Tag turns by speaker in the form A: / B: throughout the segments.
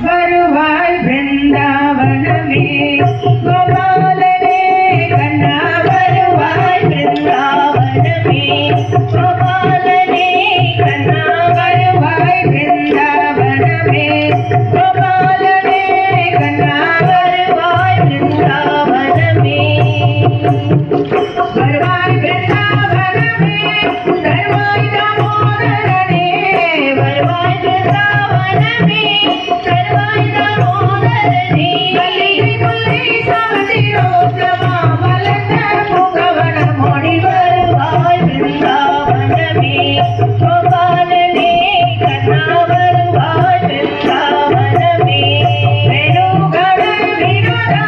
A: வருவாய் பிருந்தாவனமே கோபாலனே கண்ணா வருவாய் பிருந்தாவனமே கோபாலனே கண்ணா வருவாய் பிருந்தாவனமே கோபாலனே கண்ணா வருவாய் பிருந்தாவனமே வருவாய் பிருந்தாவனமே தருவாய் தாமோதரனே வருவாய் பிருந்தாவனமே தருவாய் தாமோதரனே மல்லிகை முல்லை சாமந்தி ரோஜமா மலர்ந்த முகவனம் ஓடி வருவாய் பிருந்தாவனமே கோபாலனே கண்ணா வருவாய் பிருந்தாவனமே வேணுகண வினோதா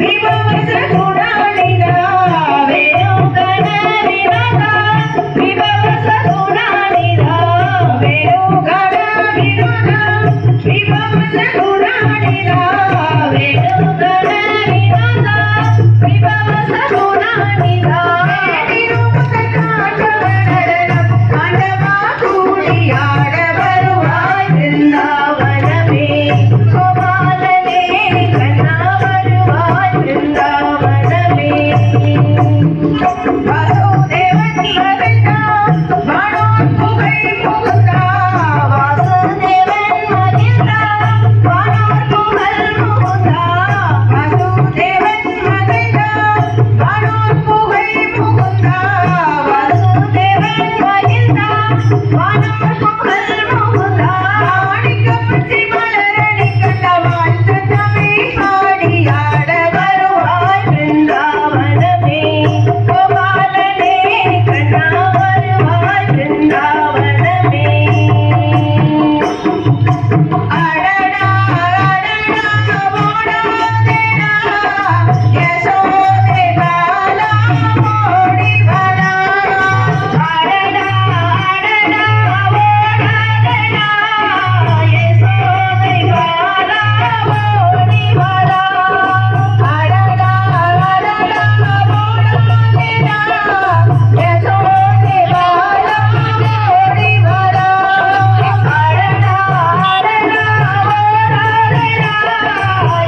A: விபவச குணாநிதா வேணுகண வினோதா விபவச குணாநிதா வேணுகண வினோதா விபவச குணாநிதா வேணுகண வினோதா விபவச குணாநிதா வேணிரூப காண்டவனடனம் ஆண்டவா கூடியாட வருவாய் பிருந்தாவனமே கோபாலனே கண்ணா வருவாய் பிருந்தாவனமே வாசுதேவன் மகிழ்ந்தா வானோர் புகழ் புகுந்தா வாசுதேவன் மகிழ்ந்தா வானோர் புகழ் புகுந்தா வாசுதேவன் மகிழ்ந்தா வானோர் புகழ் புகுந்தா வாசுதேவன் மகிழ்ந்தா வானோர் புகழ் புகுந்தா மாணிக்கப்பட்டி மலரணி கண்ட வாழ்த்து தமிழ் பாடியாட வருவாய் பிருந்தாவனமே கோபாலனே கண்ணா வருவாய் பிருந்தாவனமே அடடா அடடா ஓடாதேடா யசோதே பாலா ஓடி வரா அடடா அடடா ஓடாதேடா யசோதே பாலா ஓடி வரா அடடா அடடா ஓடாதேடா யசோதே பாலா ஓடி வரா அடடா அடடா ஓடாதேடா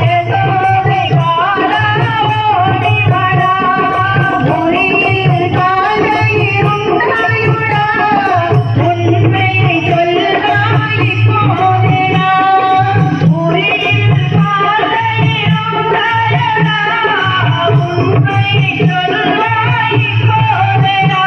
A: யசோதே பாலா ஓடி வரா முறியில் காலையிருந்தாயுடா உண்மையை சொல்வாய் இப்போதேடா முறியில் காலையிருந்தாயுடா உண்மையை சொல்வாய் இப்போதேடா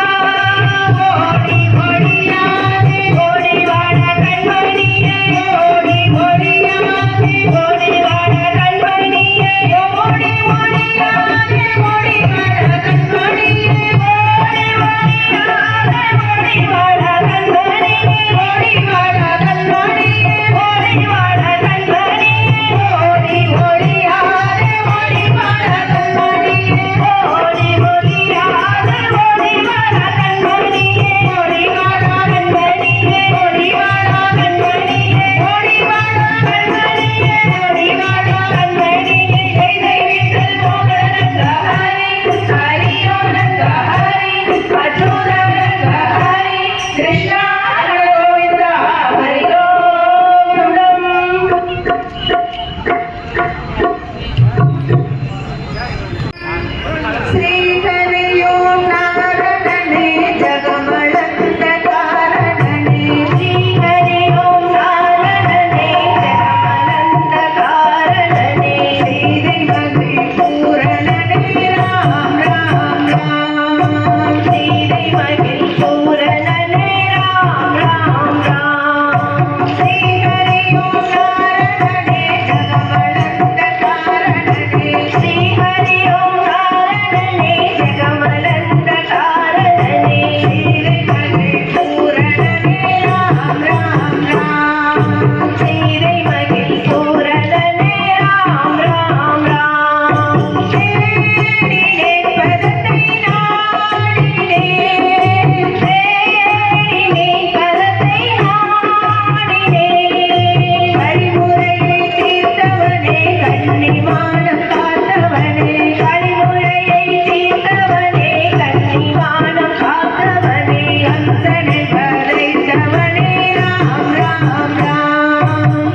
A: ஓடி ஓடியாதே ஓடி வாட கண்மணியே ஓடி ஓடியாதே ஓடி வாட கண்மணியே ஓடி ஓடியாதே ஓடி வாட கண்மணியே ஓடி ஓடியாதே ஓடி வாட கண்மணியே ஓடி வாட கண்மணியே ஓடி வாட கண்மணியே ஓடி ஓடியாதே ஓடி வாட கண்மணியே ஓடி ஓடியாதே ஓடி வாட கண்மணியே ஓடி வாட கண்மணியே ஓடி வாட கண்மணியே ஓடி வாட கண்மணியே ஓடி வாட கண்மணியே ஜெய் விட்டல் மோகனந்த ஹரி ஹரியோ நந்த ஹரி அச்சுதனந்த ஹரி கிருஷ்ணா கோவிந்த ஹரி கோவிந்தம் ஸ்ரீஹரியோம் நாரணனே ஜகமளந்த காரணனே ஸ்ரீஹரியோம் நாரணனே ஜகமளந்த காரணனே ஸ்ரீதேவி பூரணனே ராம் ராம் ராம் ஸ்ரீதேவி பூரணனே ராம் ராம் ராம் ஸ்ரீஹரியோம் நாரணனே ஜகமளந்த காரணனே ஸ்ரீஹரியோம் நாரணனே ஜகமளந்த காரணனே ஸ்ரீதேவி பூரணனே ராம் ராம் ராம் ஸ்ரீதேவி பூரணனே ராம் ராம் ராம் தேடினே பதத்தை நாடினே தேடினே பதத்தை நாடினே கரிமுறையை தீர்த்தவனே கன்னிவானம் காத்தவனே கரிமுறையை தீர்த்தவனே கன்னிவானம் காத்தவனே அம்சனை பதைத்தவனே ராம் ராம் ராம்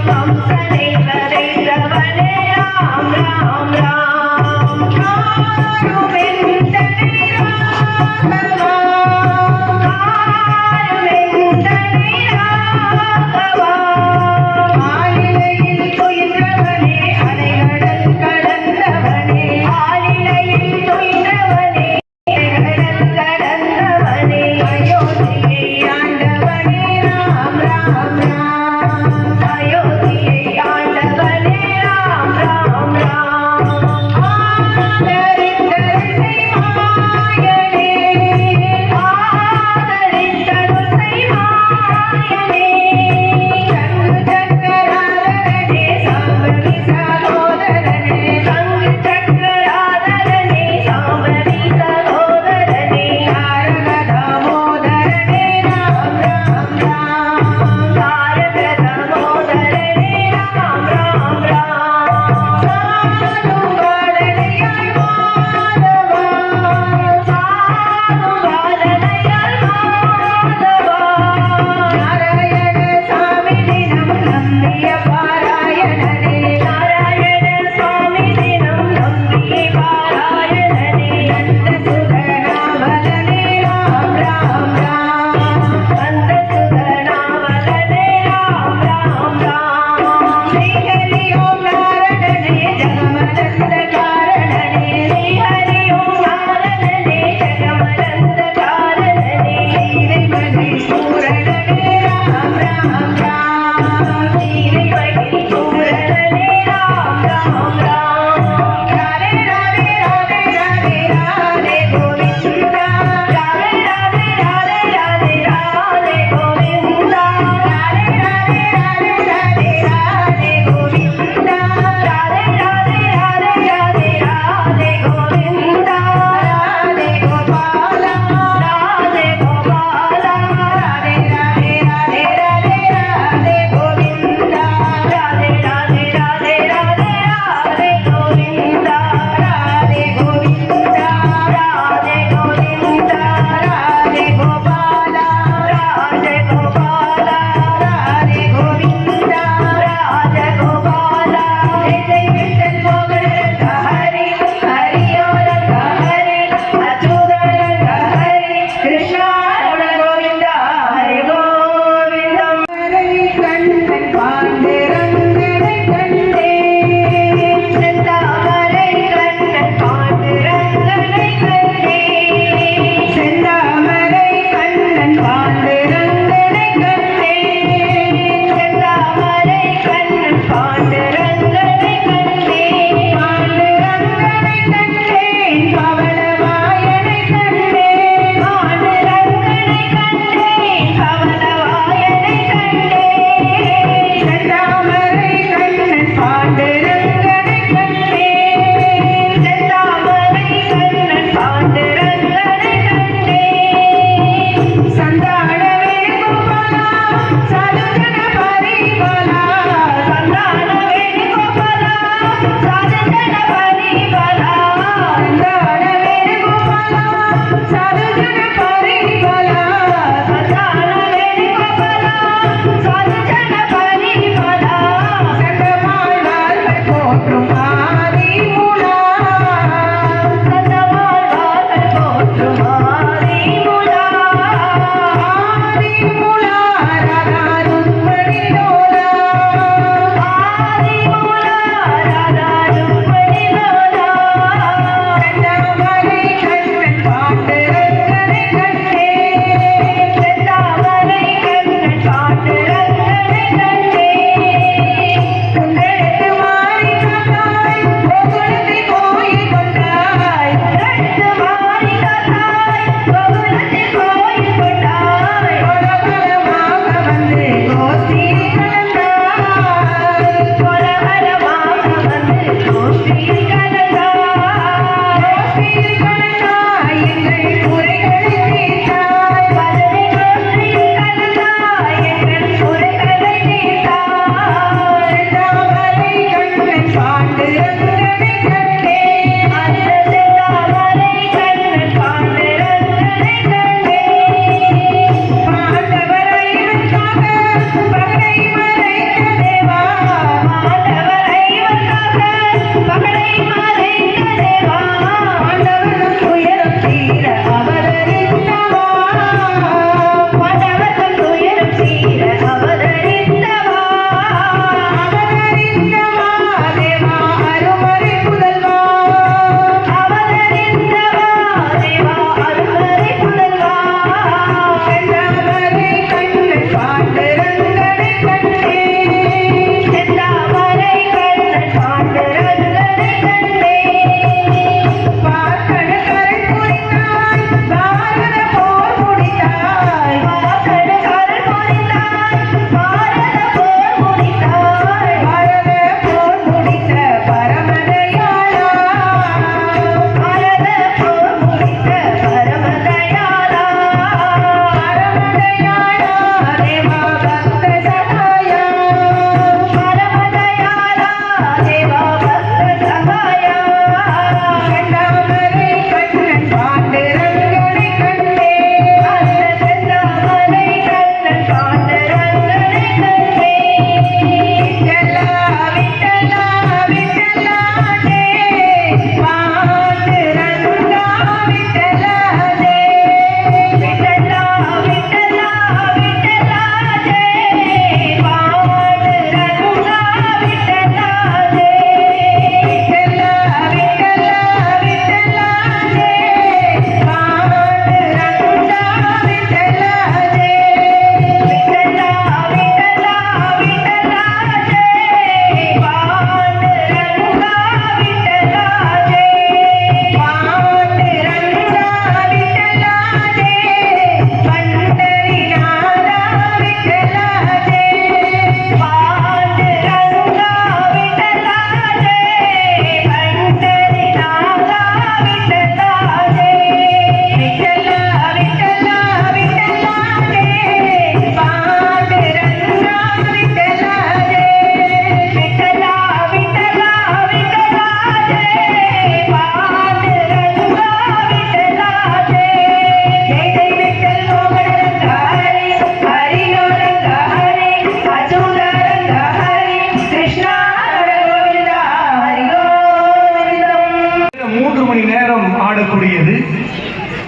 B: தொடர்புடையது.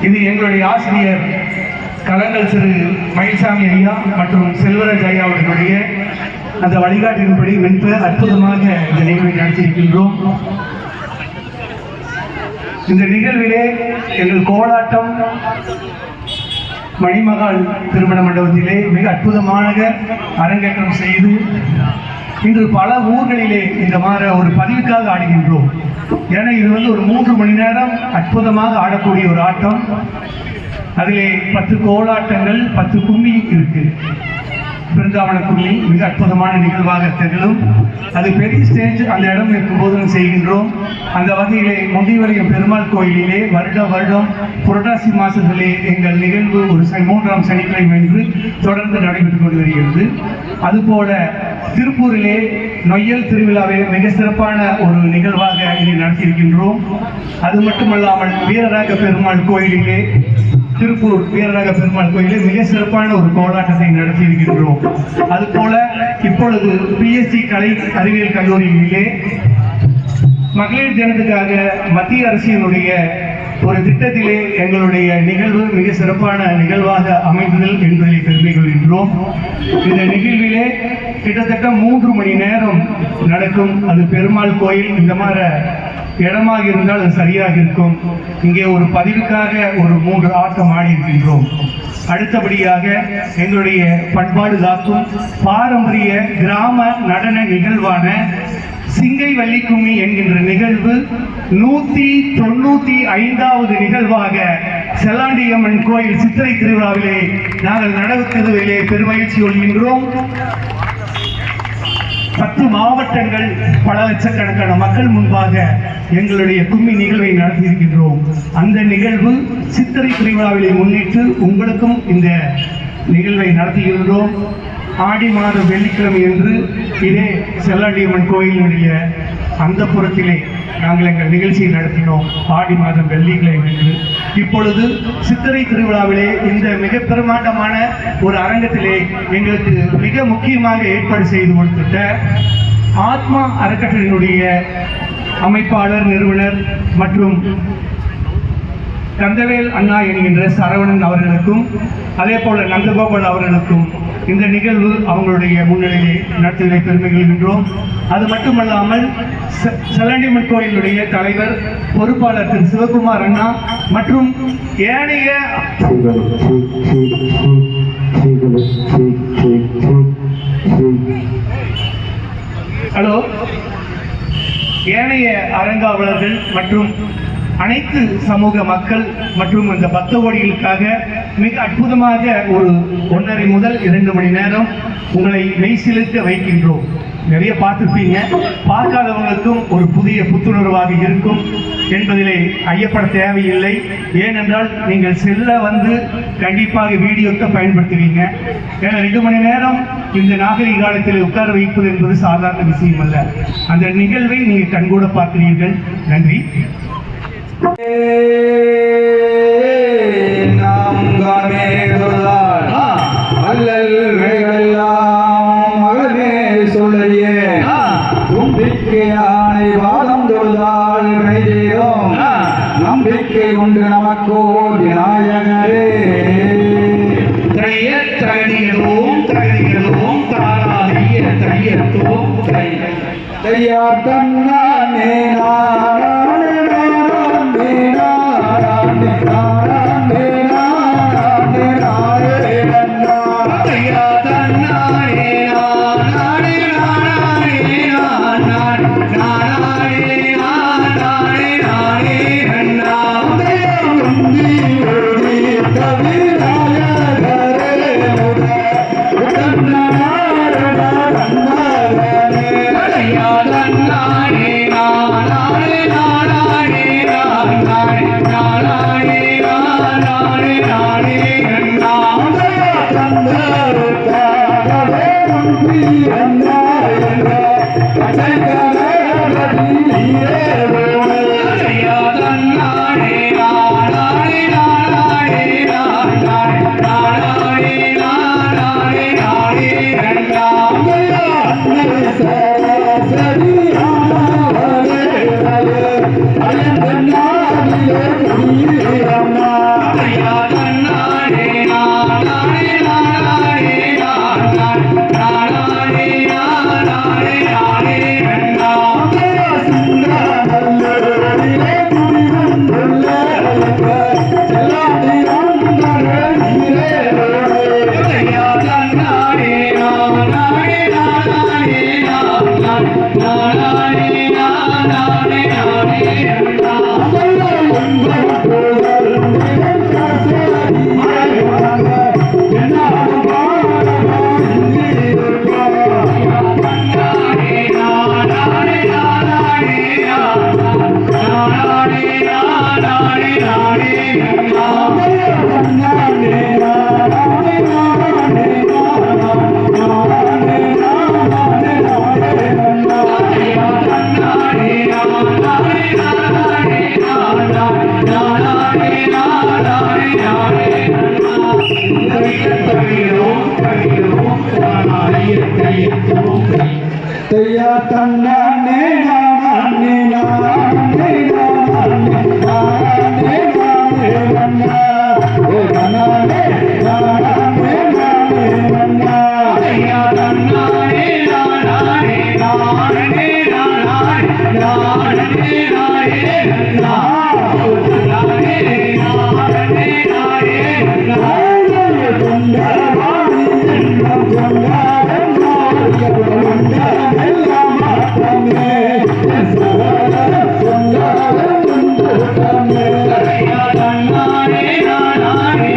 B: இது எங்களுடைய ஆசிரியர் கலங்கள் திரு மயில்சாமி ஐயா மற்றும் செல்வராஜ் ஐயா அவர்களுடைய அந்த வழிகாட்டின்படி மிக அற்புதமாக இந்த நிகழ்வை நடத்தியிருக்கின்றோம். இந்த நிகழ்விலே எங்கள் கோலாட்டம் மணிமகால் திருமண மண்டபத்திலே மிக அற்புதமாக அரங்கேற்றம் செய்து இன்று பல ஊர்களிலே இந்த மாதிரி ஒரு பதிவுக்காக ஆடுகின்றோம். ஏன்னா இது ஒரு 3 மணி நேரம் அற்புதமாக ஆடக்கூடிய ஒரு ஆட்டம். அதிலே 10 கோலாட்டங்கள், 10 கும்மி இருக்கு. பிருந்தாவன கும்மி மிக அற்புதமான நிகழ்வாக திகழும். அது பெரிய ஸ்டேஜ் அந்த இடம் இருக்கும்போது செய்கின்றோம். அந்த வகையிலே முண்டிவளையம் பெருமாள் கோயிலிலே வருடம் புரட்டாசி மாதத்திலே எங்கள் நிகழ்வு ஒரு 3ஆம் சனிக்கிழமை என்று தொடர்ந்து நடைபெற்றுக் கொண்டு வருகிறது. அதுபோல திருப்பூரிலே நொய்யல் திருவிழாவை மிக சிறப்பான ஒரு நிகழ்வாக இதை நடத்தியிருக்கின்றோம். அது மட்டுமல்லாமல் வீரராக பெருமாள் கோயிலிலே திருப்பூர் வீரராக பெருமாள் கோயிலில் மிக சிறப்பான ஒரு கோலாட்டத்தை நடத்தியிருக்கின்றோம். அதுபோல இப்பொழுது பிஎஸ்சி கலை அறிவியல் கல்லூரியிலே மகளிர் தினத்துக்காக மத்திய அரசினுடைய ஒரு திட்டத்திலே எங்களுடைய நிகழ்வு மிக சிறப்பான நிகழ்வாக அமைந்ததில் என்பதை பெருமை கொள்கின்றோம். இந்த நிகழ்விலே கிட்டத்தட்ட 3 மணி நேரம் நடக்கும். அது பெருமாள் கோயில் இந்த மாதிரி இடமாக இருந்தால் அது சரியாக இருக்கும். இங்கே ஒரு பதிவுக்காக ஒரு 3 ஆட்டம் ஆடி இருக்கின்றோம். அடுத்தபடியாக எங்களுடைய பண்பாடு காக்கும் பாரம்பரிய கிராம நடன நிகழ்வான சிங்கை வள்ளி கும்மி என்கின்ற நிகழ்வு 195வது நிகழ்வாக செல்லாண்டியம்மன் கோயில் சித்திரை திருவிழாவிலே நாங்கள் நடத்துவதிலே பெருமகிழ்ச்சி கொள்கின்றோம். 10 மாவட்டங்கள், பல லட்சக்கணக்கான மக்கள் முன்பாக எங்களுடைய கும்மி நிகழ்வை நடத்தியிருக்கின்றோம். அந்த நிகழ்வு சித்திரை திருவிழாவிலே முன்னிட்டு உங்களுக்கும் இந்த நிகழ்வை நடத்துகின்றோம். ஆடி மாதம் வெள்ளிக்கிழமை என்று இதே செல்லாண்டியம்மன் கோயிலினுடைய அந்த புறத்திலே நாங்கள் எங்கள் நிகழ்ச்சியை நடத்தினோம். ஆடி மாதம் வெள்ளிக்கிழமை என்று இப்பொழுது சித்திரை திருவிழாவிலே இந்த மிக பிரமாண்டமான ஒரு அரங்கத்திலே எங்களுக்கு மிக முக்கியமாக ஏற்பாடு செய்து கொடுத்துட்ட ஆத்மா அறக்கட்டளையினுடைய அமைப்பாளர், நிறுவனர் மற்றும் கந்தவேல் அண்ணா என்கின்ற சரவணன் அவர்களுக்கும் அதே போல நந்தகோபால் அவர்களுக்கும் இந்த நிகழ்வு அவங்களுடைய முன்னிலையை நடத்துவதை பெருமை கொள்கின்றோம். அது மட்டுமல்லாமல் செல்லாண்டியம்மன் கோயிலுடைய தலைவர் பொறுப்பாளர் திரு சிவகுமார் அண்ணா மற்றும் ஏனைய ஏனைய அரங்காவலர்கள் மற்றும் அனைத்து சமூக மக்கள் மற்றும் இந்த பக்த கோடிகளுக்காக மிக அற்புதமாக ஒரு 1.5 முதல் 2 மணி நேரம் உங்களை மெய்சிலிருக்க வைக்கின்றோம். நிறைய பார்த்துருப்பீங்க, பார்க்காதவங்களுக்கும் ஒரு புதிய புத்துணர்வாக இருக்கும் என்பதிலே ஐயப்பட தேவையில்லை. ஏனென்றால் நீங்கள் செல்ல கண்டிப்பாக வீடியோத்தை பயன்படுத்துவீங்க. ஏன்னா 2 மணி நேரம் இந்த நாகரிக காலத்தில் உட்கார வைப்பது என்பது சாதாரண விஷயம் அல்ல. அந்த நிகழ்வை நீங்கள் கண்கூட பார்க்கிறீர்கள். நன்றி.
C: நாம் காணேதுதான் அல்லல் வேகெல்லாம் மகனே சொல்லையே தும்பிக்கையானை வாதம் தொழுதால் கைதேரும் நம்பிக்கை உண்டு நமக்கோ விநாயகரே.
B: தகதிகளோம் தாராதிய தையத்தோம்
C: தையார் தன்னானே
B: நானே
C: தையா தன்னானே நானே நானே நானே நானே நானே நன்னா ஓ நானே நானே நானே நன்னா தையா தன்னானே நானே நானே நானே நானே நானே நன்னா ஓ நானே நானே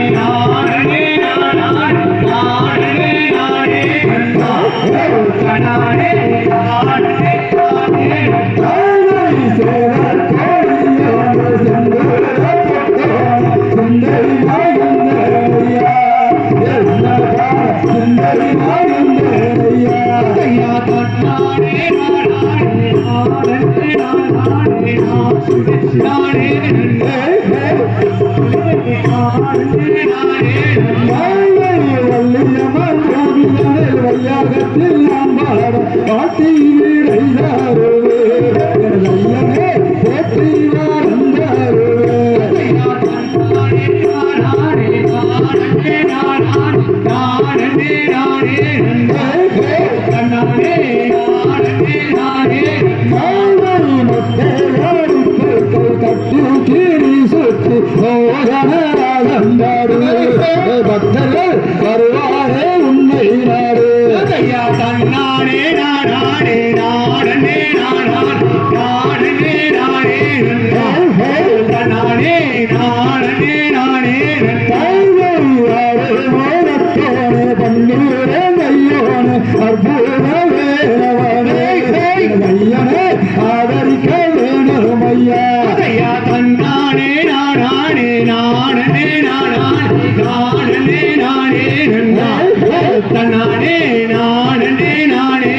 C: நானே நன்னா கொண்டாடி பக்தர்கள் வருவாரே உண்மை நாடு ஐயா தன்னானே நானே நானே நானே நானே நானே நானே நானே நானே மோனத்தோனே பன்னீரே கையோனே அற்புத வேலவனே ஐயனே ஆதரிக்க வேணும் ஐயா ஐயா தன்னானே நானே நானே நானே நானே தன்னானே நானே நானே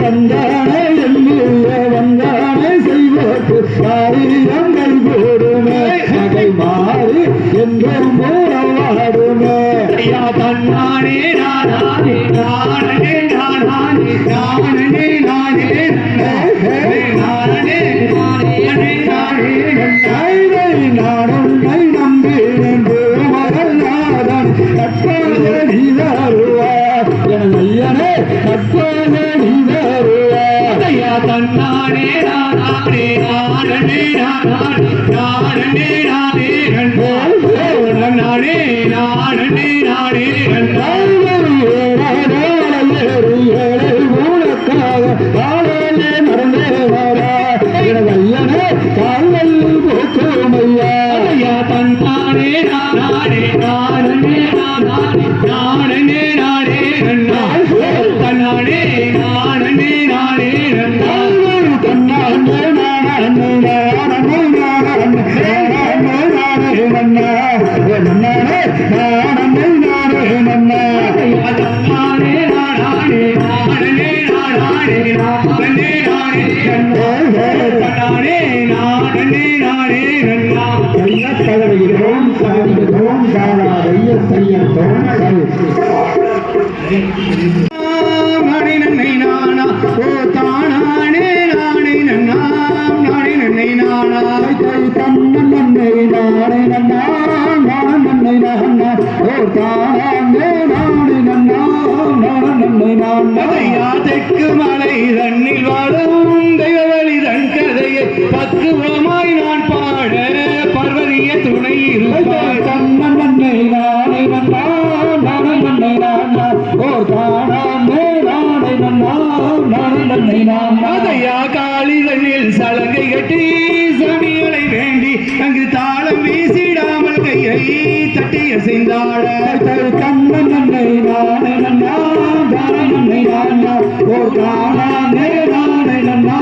C: கந்தானே எல்லைய வந்தானே செய்வோக்கு காரியம் கைகூடுமே நகை மாறி என்றும் மூலவாடுமே ஐயா தன்னானே நானே நானே நானே நானே நானே நானே நானும் நம்பினேன் மகள் நாதன் கற்பாக நீதாருவா என் ஐயனே கற்பாக நீதாருவா ஐயா தன்னானே நானே நானே நானே நானே நானே நானே நானே மூலக்காக காலையிலே நடந்தே வாரா எனது ஐயனே கால்கள் போக்குமையா ஐயா தன்னானே நானே நானே நானே நானே தன்னானே நானே நானே தன்னானே நன்னை நானா ஓ தானே நானே நன்னா நானே நன்னை நானா தன்னன் நன்னை நானே நன்னா நானன் நன்னை நானா ஓ தானே நானே நன்னா நானன் நன்னை நானா ஐயா தெற்கு மலை தன்னில் வாழும் தெய்வவழி தன் கதையை பக்குவமாய் நான் பாட பார்வதிய துணை இருப்பாய் தன்னன் நன்னை நானே நன்னா நானன் நன்னை நானா ஓ தானே நானே நன்னா நானே நன்னை நானா ஐயா காளி தன்னில் அசைந்தாட கண்ணன் நன்னை நானே நன்னா நானே நன்னை நானா ஓர் காணானே நானே நன்னா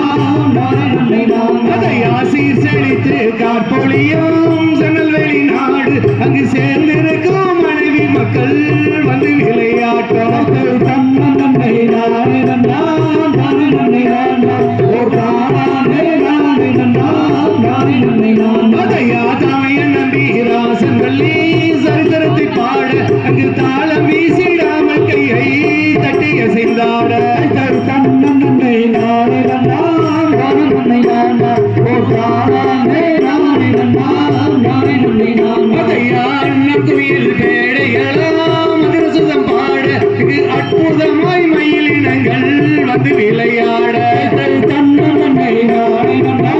C: நானே நன்னை நான் அதை ஆசீர் செழித்து காற்பொழியும் சன்னல்வெளி நாடு அங்கு சேர்ந்திருக்கும் மனைவி மக்கள் வந்து விளையாட்டம் கண்ணன் நன்னை நானே நன்னா நானே நன்னை நானா ஓர் காணானே நானே நன்னா நானே நன்னை நான் அதையா தாமையன் நம்பி ராசன் வள்ளி சரித்திரத்தை பாட அங்கு தாளம் வீசிடாமல் கையை தட்டி அசைந்தாட கண்ணன் நன்னை நானே நன்னா நானே நன்னை நானா ஓ தானே நானே நன்னா நானே நன்னை நான் அதையா அண்ணன் குயில் பேடைகளாம் மதுரசுதம் பாட இங்கு அற்புதமாய் மயிலினங்கள் வந்து விளையாட கண்ணன் நன்னை நானே நன்னா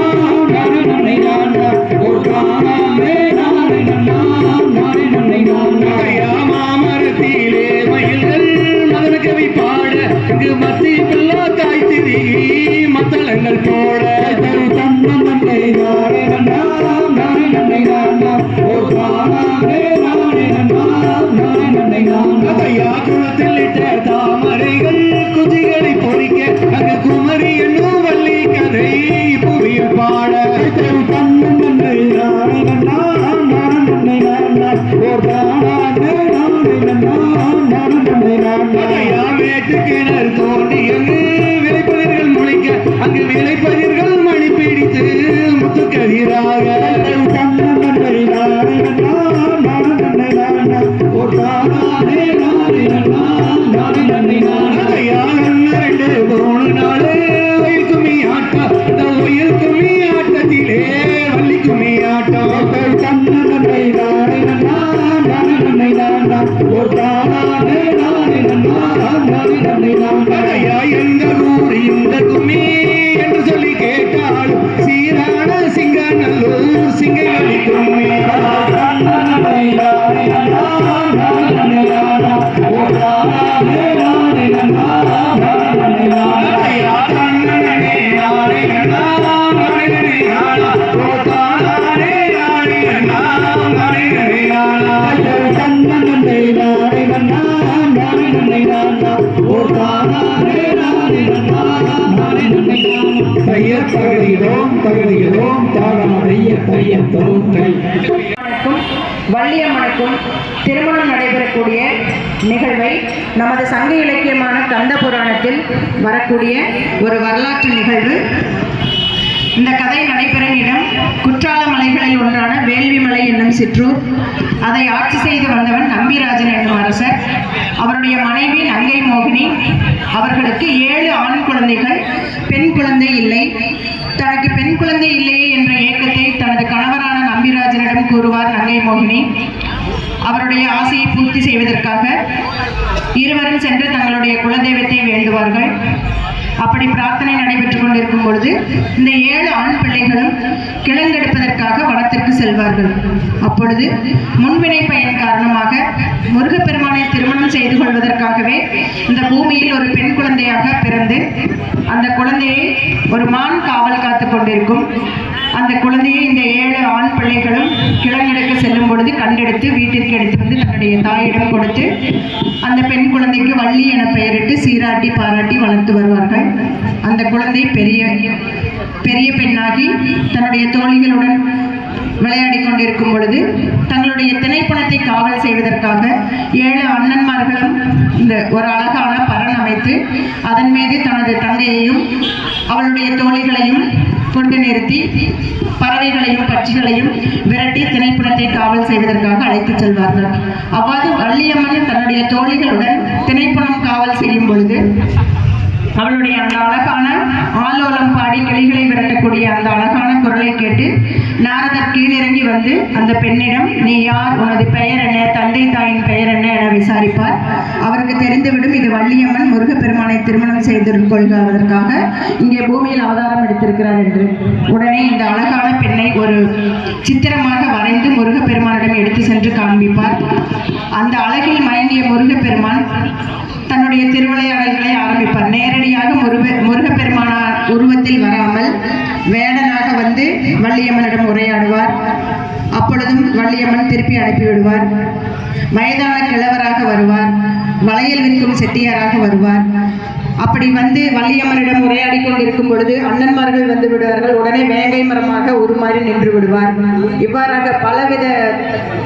C: நானே நன்னை நானா ஓ தானே நானே நன்னா நானே நன்னை நான் அதையா மாமரத்திலே மயில்கள் மதன கவி பாட இங்கு மத்தி பிள்ளா தாய் திரி மத்தளங்கள் போட கண்ணன் நன்னை நானே நன்னா நானே நன்னை நானா ஓ தானே நானே நன்னா நானே நன்னை நான் அதையா குளத்தில் இட்ட தாமரைகள் குஞ்சுகளை பொறிக்க அங்கு குமரி என்னும் வள்ளி கதை புவியில் பாட கண்ணன் நன்னை நானே நன்னா நானே நன்னை நானா ஓ தானே நானே நன்னா நானே நன்னை நான் அதையா மேட்டு கிணறு தோண்டி அங்கு விளைப்பதிர்கள் முளைக்க அங்கு விளைப்பதிர்கள் மணி பிடித்து முத்து கதிராக கண்ணன் நன்னை நானே நன்னா நானே நன்னை நானா ஓ தானே நானே நன்னா நானே நன்னை நான் அதையா ரெண்டு மூணு நாளு ஒயில் கும்மி ஆட்டம் இந்த ஒயில் கும்மி ஆட்டத்திலே வள்ளி கும்மி ஆட்டம் கண்ணன் நன்னை நானே நன்னா நானே நன்னை நானா ஓ தானே நானே நன்னா நானே நன்னை நான் அதையா எந்த ஊர் இந்த கும்மி என்று சொல்லி கேட்டால் சீரான சிங்கநல்லூர் சிங்கவெளி கும்மி கண்ணன் நன்னை நானே நன்னா நானே நன்னை நானா ஓ தானே நானே நன்னா நானே நன்னை நான் அதையா கண்ணன் நன்னை நானே நன்னா நானே நன்னை நானா ஓ தானே நானே நன்னா நானே நன்னை நானா கண்ணன் நன்னை நானே நன்னா நானே நன்னை நானா ஓ தானே நானே நன்னா நானே நன்னை நான் தையர் பகுதிகளோம் தாடாடைய தையத்தோம் கை
A: வள்ளியம்மனுக்கும் திருமணம் நடைபெறக்கூடிய நிகழ்வை நமது சங்க இலக்கியமான கந்த புராணத்தில் வரக்கூடிய ஒரு வரலாற்று நிகழ்வு. இந்த கதை நடைபெறும் இடம் குற்றால மலைகளில் ஒன்றான வேள்விமலை என்னும் சிற்றூர். அதை ஆட்சி செய்து வந்தவன் நம்பிராஜன் என்னும் அரசர். அவருடைய மனைவி நங்கை மோகினி. அவர்களுக்கு 7 ஆண் குழந்தைகள், பெண் குழந்தை இல்லை. தனக்கு பெண் குழந்தை இல்லையே என்ற ஏக்கத்தை தனது கணவரான நம்பிராஜனிடம் கூறுவார் நங்கை மோகினி. அவருடைய ஆசையை பூர்த்தி செய்வதற்காக இருவரும் சென்று தங்களுடைய குலதெய்வத்தை வேண்டுவார்கள். அப்படி பிரார்த்தனை நடைபெற்றுக் கொண்டிருக்கும் பொழுது இந்த 7 ஆண் பிள்ளைகளும் கிழங்கெடுப்பதற்காக வனத்திற்கு செல்வார்கள். அப்பொழுது முன்வினை பயன் காரணமாக முருகப்பெருமானை திருமணம் செய்து கொள்வதற்காகவே இந்த பூமியில் ஒரு பெண் குழந்தையாக பிறந்து அந்த குழந்தையை ஒரு மான் காவல் காத்து கொண்டிருக்கும். அந்த குழந்தையை இந்த 7 ஆண் பிள்ளைகளும் கிழங்கெடுக்க செல்லும் பொழுது கண்டெடுத்து வீட்டிற்கு எடுத்து வந்து தன்னுடைய தாயிடம் கொடுத்து அந்த பெண் குழந்தைக்கு வள்ளி என பெயரிட்டு சீராட்டி பாராட்டி வளர்த்து வருவார்கள். அந்த குழந்தை பெரிய பெரிய பெண்ணாகி தன்னுடைய தோழிகளுடன் விளையாடி கொண்டிருக்கும் பொழுது தங்களுடைய திணைப்பணத்தை காவல் செய்வதற்காக 7 அண்ணன்மார்களும் இந்த ஒரு அழகான பரண் அமைத்து அதன் மீது தனது தங்கையையும் அவளுடைய தோழிகளையும் கொண்டு நிறுத்தி பறவைகளையும் பட்சிகளையும் விரட்டி திணைப்புணத்தை காவல் செய்வதற்காக அழைத்துச் செல்வார்கள். அவ்வாறு வள்ளியம்மன் தன்னுடைய தோழிகளுடன் திணைப்புணம் காவல் செய்யும் பொழுது அவளுடைய அந்த அழகான ஆலோலம் பாடி கிளிகளை விரட்டக்கூடிய அந்த அழகான குரலை கேட்டு நாரதர் கீழிறங்கி வந்து அந்த பெண்ணிடம், நீ யார், உனது பெயர் என்ன, தந்தை தாயின் பெயர் என்ன என விசாரிப்பார். அவருக்கு தெரிந்துவிடும் இது வள்ளியம்மன் முருகப்பெருமானை திருமணம் செய்து கொள்வதற்காக இங்கே பூமியில் அவதாரம் எடுத்திருக்கிறார் என்று. உடனே இந்த அழகான பெண்ணை ஒரு சித்திரமாக வரைந்து முருகப்பெருமானிடம் எடுத்து சென்று காண்பிப்பார். அந்த அழகில் மயங்கிய முருகப்பெருமான் தன்னுடைய திருவிளையாடல்களை ஆரம்பிப்பார். நேரடியாக முருகப்பெருமானார் உருவத்தில் வராமல் வேடனாக வந்து வள்ளியம்மனிடம் உரையாடுவார். அப்பொழுதும் வள்ளியம்மன் திருப்பி அனுப்பிவிடுவார். வயதான கிழவராக வருவார், வளையல் விற்கும் செட்டியாராக வருவார். அப்படி வந்து வள்ளியம்மனிடம் உரையாடி கொண்டிருக்கும் பொழுது அண்ணன்மார்கள் வந்து விடுவார்கள். உடனே வேங்கை மரமாக உருமாறி நின்று விடுவார். இவ்வாறாக பலவித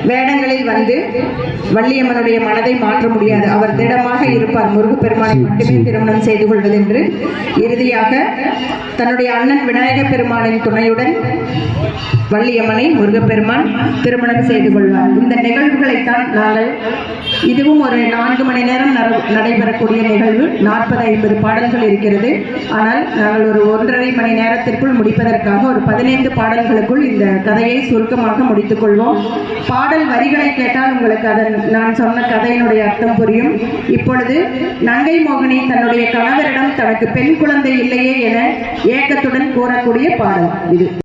A: வேடங்களில் வந்து வள்ளியம்மனுடைய மனதை மாற்ற முடியாது. அவர் திடமாக இருப்பார். முருகப்பெருமானை மட்டுமே திருமணம் செய்து கொள்வதென்று இறுதியாக தன்னுடைய அண்ணன் விநாயக பெருமானின் துணையுடன் வள்ளியம்மனை முருகப்பெருமான் திருமணம் செய்து கொள்வார். இந்த நிகழ்வுகளைத்தான் நாங்கள், இதுவும் ஒரு 4 மணி நேரம் நடைபெறக்கூடிய நிகழ்வு. 40-50 பாடல்கள் இருக்கிறது. ஆனால் நாங்கள் ஒரு 1.5 மணி நேரத்திற்குள் முடிப்பதற்காக ஒரு 15 பாடல்களுக்குள் இந்த கதையை சுருக்கமாக முடித்துக் கொள்வோம். பாடல் வரிகளை கேட்டால் உங்களுக்கு அதன் நான் சொன்ன கதையினுடைய அர்த்தம் புரியும். இப்பொழுது நங்கை மோகினி தன்னுடைய கணவரிடம் தனக்கு பெண் குழந்தை இல்லையே என ஏக்கத்துடன் கூறக்கூடிய பாடல் இது.